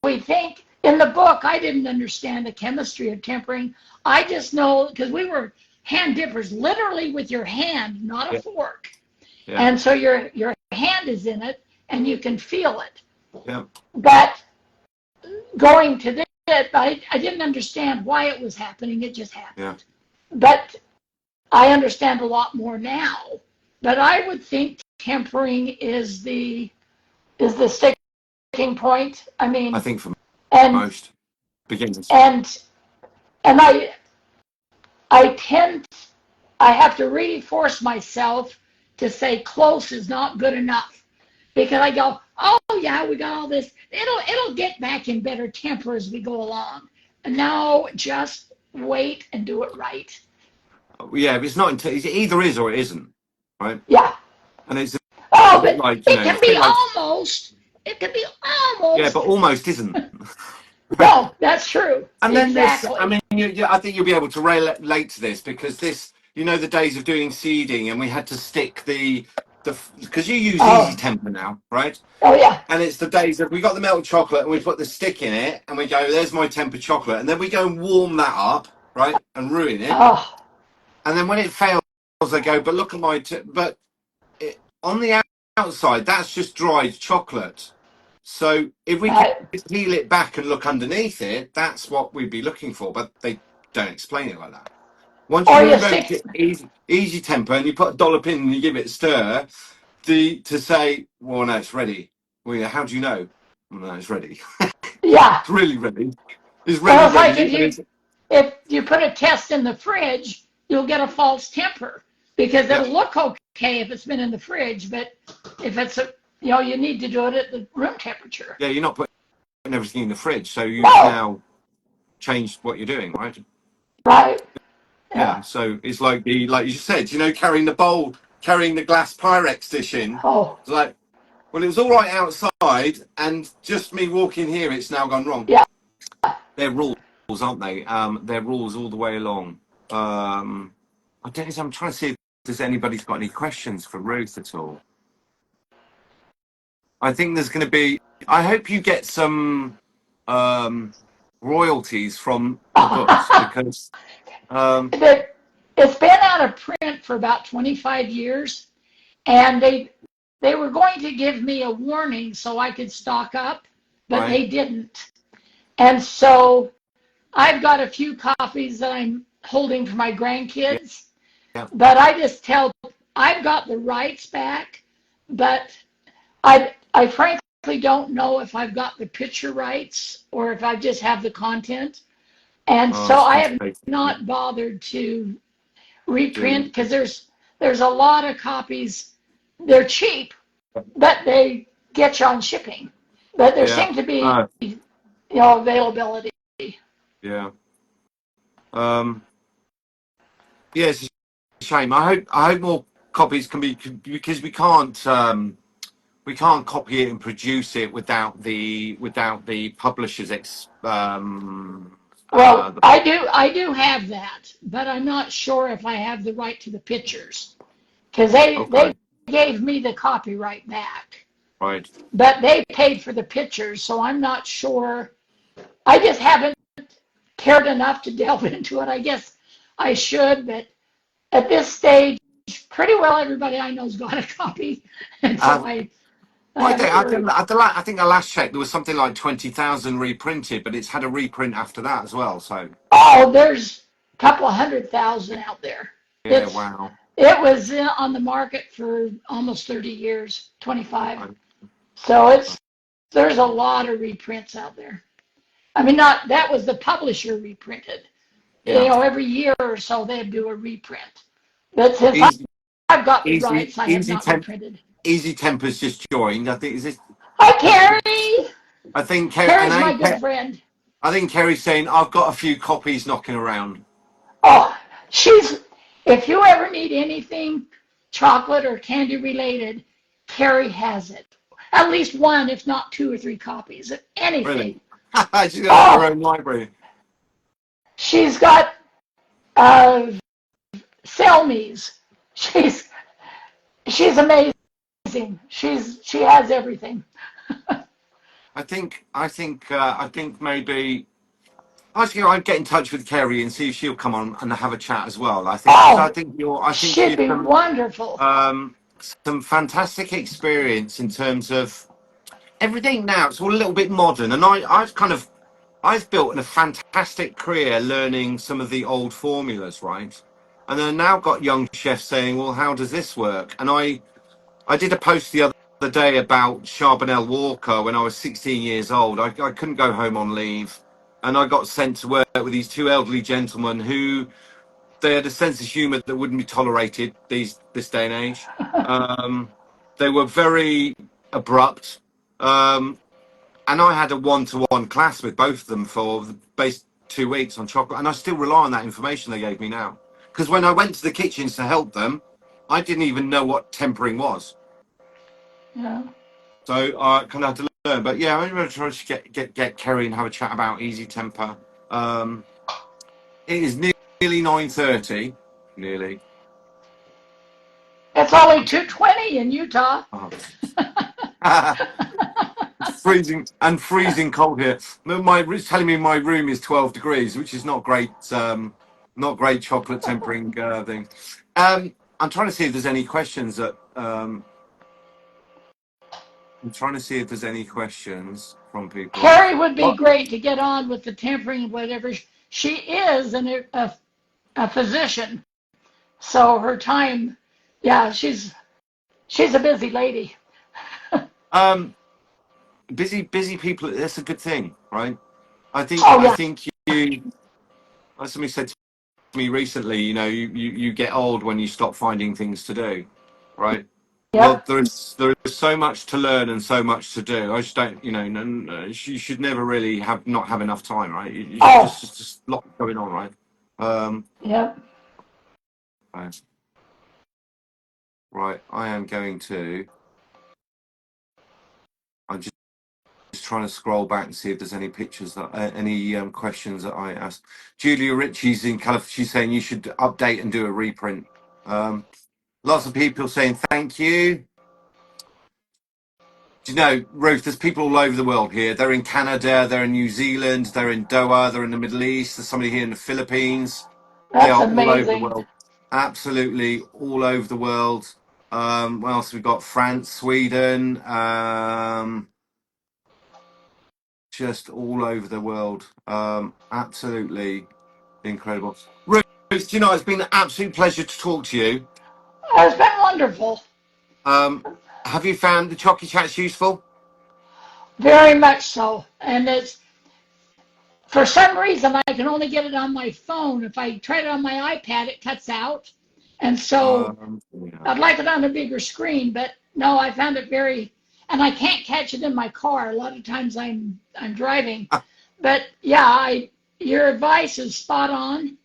we think in the book, I didn't understand the chemistry of tempering. I just know because we were hand dippers, literally with your hand, not a yeah, fork. yeah, And so your hand is in it and you can feel it. yeah, But going to this, I didn't understand why it was happening. It just yeah. happened. But I understand a lot more now. But I would think tempering is the sticking point. I I mean, think for and most beginners. and and I tend I have to really force myself to say close is not good enough, because I go, oh yeah, we got all this. It'll get back in better temper as we go along. No, just wait and do it right. Yeah, it's not. It either is or it isn't, right? Yeah. And it's a Oh, bit but like it can it's a be bit like almost. It can be yeah, but almost. almost isn't. Right? No, that's true. And then this, I Exactly. mean, I think you'll be able to relate to this because this, the days of doing seeding, and we had to stick the because you use easy Oh, temper now, right? oh yeah. And it's the days of we got the melted chocolate and we put the stick in it and we go, there's my tempered chocolate, and then we go and warm that up, right, and ruin it. Oh, And then when it fails, they go, but look at but on the outside, that's just dried chocolate. So if we can uh, peel it back and look underneath it, that's what we'd be looking for. But they don't explain it like that. Once you Or you move over stick. to easy temper and you put a dollop in and you give it a stir, to say, well, no, it's ready. Well, yeah, how do you know? Well, no, it's ready. Yeah. It's really ready. It's Well, ready, it's like ready. But it's, if you put a test in the fridge, you'll get a false temper because yeah, it'll look okay if it's been in the fridge, but if it's you need to do it at the room temperature. yeah, you're not putting everything in the fridge, so you've No. now changed what you're doing, right? Right. Yeah. Yeah. So it's like you said, carrying the bowl, carrying the glass Pyrex dish in. Oh. It's like, well, it was all right outside, and just me walking here, it's now gone wrong. Yeah. They're rules, aren't they? They're rules all the way along. I don't know. I'm trying to see if there's anybody's got any questions for Ruth at all. I think there's going to be. I hope you get some royalties from the books because It's been out of print for about 25 years, and they were going to give me a warning so I could stock up, but right, they didn't. And so I've got a few copies that I'm holding for my yeah, grandkids, yeah, but I just tell I've got the rights back, but I frankly don't know if I've got the picture rights or if I just have the content. And oh, so it's I have complicated, isn't it? not bothered to reprint Do because there's a lot of copies. They're cheap, but they get you on shipping. But there yeah, seems to be availability. yeah, yeah. It's a shame. I hope more copies can be because we can't copy it and produce it without the publisher's Well, the, I do have that, but I'm not sure if I have the right to the pictures because they okay, gave me the copyright back, right, but they paid for the pictures, so I'm not sure. I just haven't cared enough to delve into it. I guess I should, but at this stage, pretty well everybody I know's got a copy, and so uh, I well, haven't worried. I think the last check there was something like 20,000 reprinted, but it's had a reprint after that as well. So Oh, there's a couple of 100,000 out there. yeah, It's wow. it was on the market for almost 30 years, 25. Right. So there's a lot of reprints out there. I mean, not that was the publisher reprinted. Yeah, Every year or so they'd do a reprint. But since easy, I've got the easy, rights, I have easy not temp, reprinted. easy tempers just joined. I think is this. Hi, I think, Carrie. I think Carrie's my good friend. I think Kerry's saying I've got a few copies knocking around. Oh, if you ever need anything chocolate or candy related, Carrie has it. At least one, if not two or three copies of Really, anything. she's got her Oh, own library. she's got uh, Selmies. She's she's amazing. She has everything. I think maybe. Actually, I'd get in touch with Kerry and see if she'll come on and have a chat as well. I think because Oh, I think she'd she's be wonderful. some fantastic experience in terms of everything. Now it's all a little bit modern, and I've built a fantastic career learning some of the old formulas, right? And then now got young chefs saying, "Well, how does this work?" And I did a post the other day about Charbonnel Walker when I was 16 years old. I couldn't go home on leave, and I got sent to work with these two elderly gentlemen who they had a sense of humour that wouldn't be tolerated this day and age. Um, they were very abrupt, and I had a one-to-one class with both of them for the base 2 weeks on chocolate, and I still rely on that information they gave me now. Because when I went to the kitchens to help them, I didn't even know what tempering was. Yeah. So I kind of had to learn. But yeah, I'm going to try to get Kerry and have a chat about easy temper. It is nearly 9:30. Nearly. It's only 2:20 in Utah. Oh. freezing cold here. It's telling me my room is 12 degrees, which is not great. Not great chocolate tempering thing. I'm trying to see if there's any questions that. I'm trying to see if there's any questions from people. Carrie would be What? great to get on with the tempering and whatever. She is a physician. So her time, yeah, she's a busy lady. Um, busy people. That's a good thing, right? I think Oh I yeah, think you. Like somebody said to me recently, you get old when you stop finding things to do, right? Well, yep. there is so much to learn and so much to do. I just don't, you should never really not have enough time, right? You should Oh, just a lot going on, right? Um, yep. right. I am going to. I'm just trying to scroll back and see if there's any pictures that any questions that I asked. Julia Ritchie's in California. She's saying you should update and do a reprint. Lots of people saying thank you. Do you know, Ruth, there's people all over the world here. They're in Canada, they're in New Zealand, they're in Doha, they're in the Middle East, there's somebody here in the Philippines. They That's are all over the amazing. world. Absolutely all over the world. What else have we got? France, Sweden, just all over the world. Absolutely incredible. Ruth, you know, it's been an absolute pleasure to talk to you. It's been wonderful. Have you found the Chocky Chats useful? Very much so. And it's, for some reason, I can only get it on my phone. If I try it on my iPad, it cuts out. And so Yeah. I'd like it on a bigger screen, but no, I found it very, and I can't catch it in my car. A lot of times I'm driving. But yeah, your advice is spot on.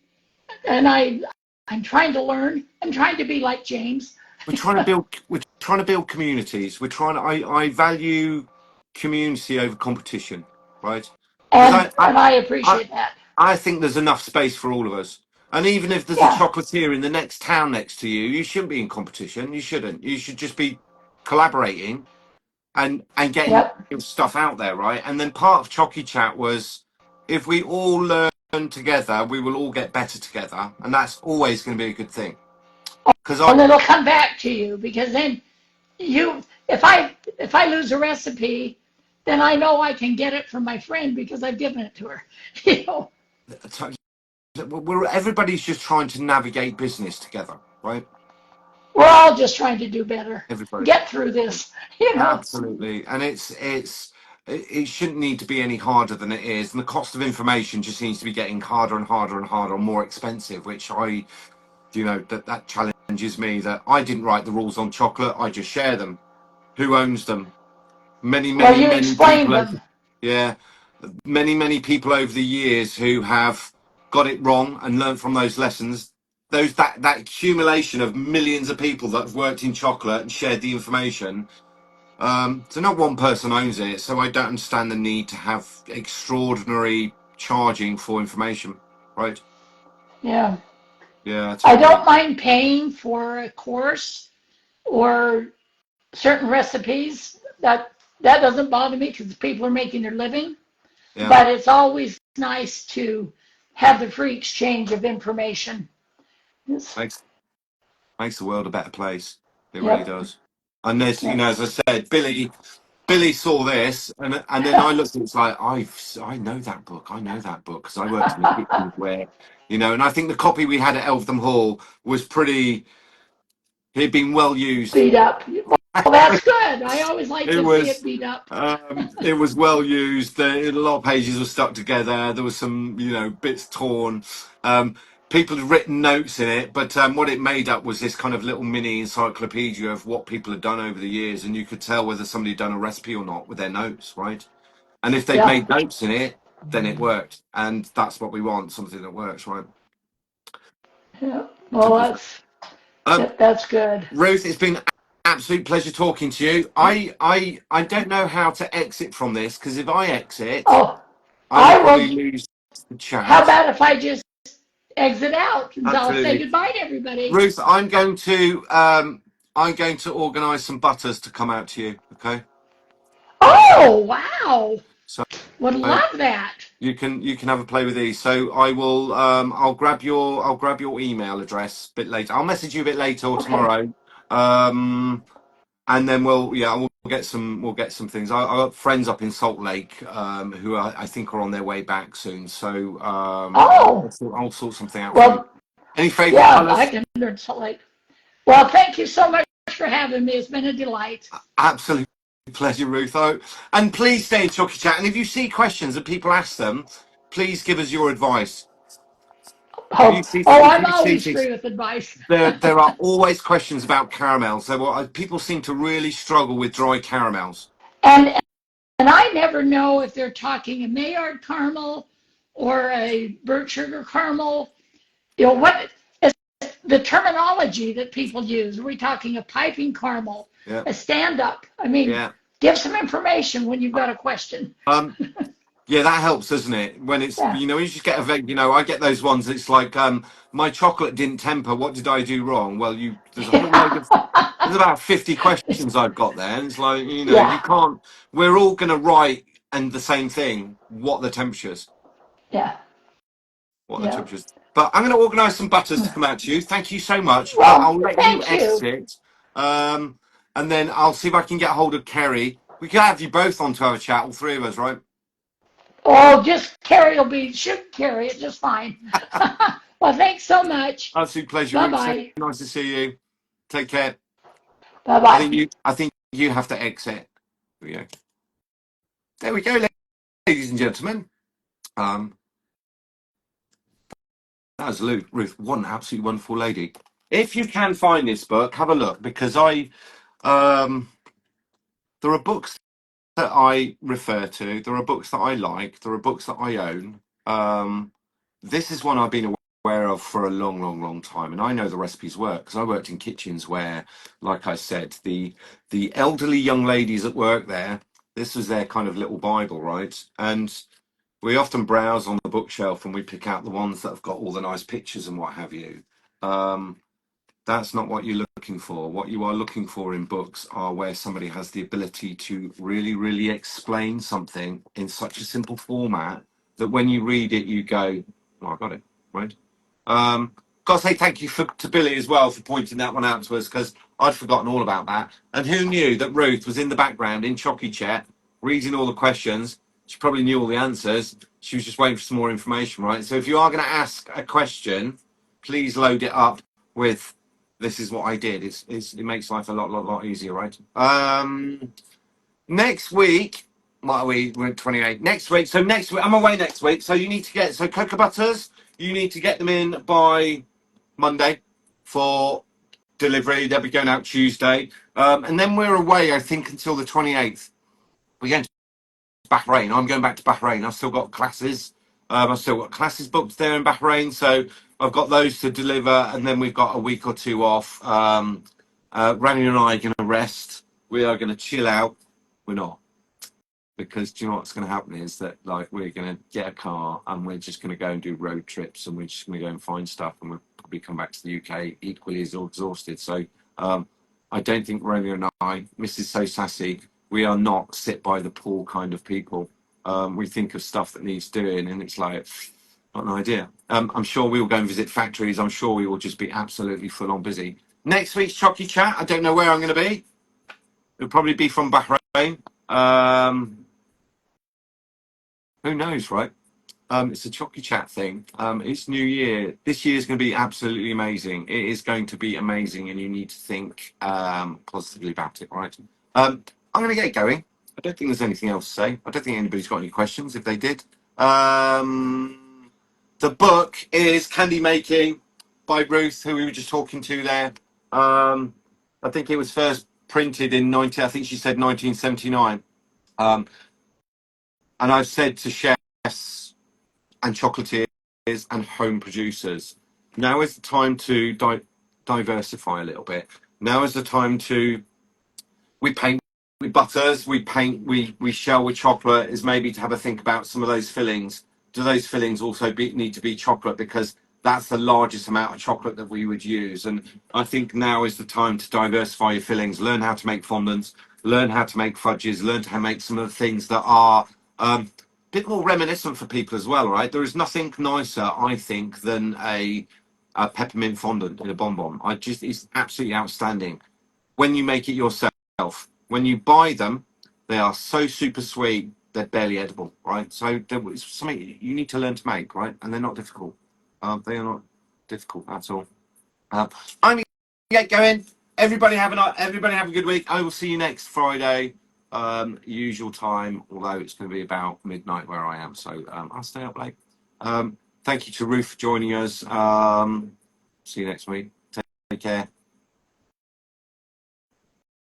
And I'm trying to learn. I'm trying to be like James. We're trying to build communities. I value community over competition, right? Because And I appreciate that. I think there's enough space for all of us. And even if there's a Yeah. chocolatier in the next town next to you, you shouldn't be in competition. You shouldn't. You should just be collaborating and getting Yep. your stuff out there, right? And then part of Chocky Chat was if we all learn together, we will all get better together, and that's always going to be a good thing. Because And it'll come back to you because then you, if I lose a recipe, then I know I can get it from my friend because I've given it to her. You know. everybody's just trying to navigate business together, right? We're all just trying to do better. Everybody. Get through this, you know. Absolutely. And it shouldn't need to be any harder than it is. And the cost of information just seems to be getting harder and harder and harder and more expensive, which that challenges me that I didn't write the rules on chocolate. I just share them. Who owns them? Many, Well, many, you many explained people. them. Yeah. Many people over the years who have got it wrong and learned from those lessons. That accumulation of millions of people that have worked in chocolate and shared the information. So not one person owns it, so I don't understand the need to have extraordinary charging for information, right? Yeah. Yeah, I totally. don't mind paying for a course or certain recipes. That doesn't bother me because people are making their living. Yeah, But it's always nice to have the free exchange of information. It's, makes the world a better place. It really yep. does. And there's, Yep. as I said, Billy saw this, and then I looked. It's like I know that book. I know that book because I worked in the kitchen where, and I think the copy we had at Eltham Hall was pretty. He'd been well used. Beat up. Well, that's good. I always like It to see it was beat up. it was well used. A lot of pages were stuck together. There was some bits torn. People had written notes in it, but what it made up was this kind of little mini encyclopedia of what people had done over the years, and you could tell whether somebody had done a recipe or not with their notes, right? And if they'd Yeah. made notes in it, then it worked, and that's what we want, something that works, right? Yeah. Well, Simple as that. Um, that's good. Ruth, it's been an absolute pleasure talking to you. I don't know how to exit from this because if I exit, Oh, I will I probably will. lose the How chat. about if I just exit out and I'll say Absolutely, goodbye to everybody? Ruth. I'm going to organise some butters to come out to you. Okay, Oh, wow. so Would love that. you can have a play with these. So I will. I'll grab your email address a bit later. I'll message you a bit later or Okay. tomorrow. And then we'll get some things. I got friends up in Salt Lake I think are on their way back soon. So Oh, I'll sort something out for you. well, Any favourite Yeah, I colours? can learn Salt Lake. Well, thank you so much for having me. It's been a delight. Absolute pleasure, Ruth. Oh, and please stay in Chocky Chat. And if you see questions and people ask them, please give us your advice. Oh, If I'm you see always things, free with advice. there are always questions about caramels. So people seem to really struggle with dry caramels. And and I never know if they're talking a Maillard caramel or a burnt sugar caramel. You know, what is the terminology that people use? Are we talking a piping caramel, Yeah, a stand-up? I mean, yeah. give some information when you've got a question. Um, yeah, that helps, doesn't it? When it's Yeah. you just get I get those ones. It's like my chocolate didn't temper. What did I do wrong? Well, there's a whole load of there's about 50 questions I've got there, and it's like you Yeah. can't. We're all going to write and the same thing. What the temperatures? Yeah. What the Yeah. temperatures? But I'm going to organise some butters to come out to you. Thank you so much. Well, I'll let you thank you. exit, and then I'll see if I can get hold of Kerry. We can have you both on to have a chat, all three of us, right? Oh, just Carrie should carry it just fine. Well, thanks so much. Absolute pleasure, Bye Ruth. So bye. nice to see you. Take care. Bye I bye. think you have to exit. There we go, ladies and gentlemen. Um, that was Ruth. What an absolutely wonderful lady. If you can find this book, have a look because there are books that I refer to. There are books that I like. There are books that I own. This is one I've been aware of for a long, long, long time, and I know the recipes work because I worked in kitchens where, like I said, the elderly young ladies that work there, this was their kind of little Bible, right? And we often browse on the bookshelf and we pick out the ones that have got all the nice pictures and what have you. Um, that's not what you're looking for. What you are looking for in books are where somebody has the ability to really, really explain something in such a simple format that when you read it, you go, "Oh, I got it," right? Got to say thank you to Billy as well for pointing that one out to us because I'd forgotten all about that. And who knew that Ruth was in the background in Chocky Chat reading all the questions? She probably knew all the answers. She was just waiting for some more information, right? So if you are going to ask a question, please load it up with this is what I did. It makes life a lot easier, right? Next week, what are we? We're at 28. Next week. So next week, I'm away next week. So you need to get cocoa butters. You need to get them in by Monday for delivery. They'll be going out Tuesday, and then we're away. I think until the 28th. We're going to Bahrain. I'm going back to Bahrain. I've still got classes. I've still got classes booked there in Bahrain, so I've got those to deliver, and then we've got a week or two off. Rani and I are going to rest. We are going to chill out. We're not because do you know what's going to happen is that like we're going to get a car and we're just going to go and do road trips and we're just going to go and find stuff and we'll probably come back to the UK equally as exhausted. So I don't think Romeo and I, Mrs. So Sassy, we are not sit by the pool kind of people. We think of stuff that needs doing and it's like not an idea. I'm sure we will go and visit factories. I'm sure we will just be absolutely full on busy. Next week's Chocky Chat, I don't know where I'm going to be. It'll probably be from Bahrain. Who knows, right? It's a Chocky Chat thing. It's New Year. This year is going to be absolutely amazing. It is going to be amazing, and you need to think positively about it, right? I'm going to get going. I don't think there's anything else to say. I don't think anybody's got any questions. If they did, the book is Candy Making by Ruth, who we were just talking to there. I think it was first printed in 19. I think she said 1979. And I've said to chefs and chocolatiers and home producers, now is the time to diversify a little bit. Now is the time to we paint with butters, we shell with chocolate. Is maybe to have a think about some of those fillings. Do those fillings also need to be chocolate because that's the largest amount of chocolate that we would use? And I think now is the time to diversify your fillings. Learn how to make fondants. Learn how to make fudges. Learn how to make some of the things that are bit more reminiscent for people as well, right? There is nothing nicer, I think, than a peppermint fondant in a bonbon. It's absolutely outstanding when you make it yourself. When you buy them, they are so super sweet, they're barely edible, right? So it's something you need to learn to make, right? And they're not difficult. They are not difficult. That's all. I'm gonna get going. Everybody have a good week. I will see you next Friday, usual time. Although it's going to be about midnight where I am, so I'll stay up late. Thank you to Ruth for joining us. See you next week. Take care.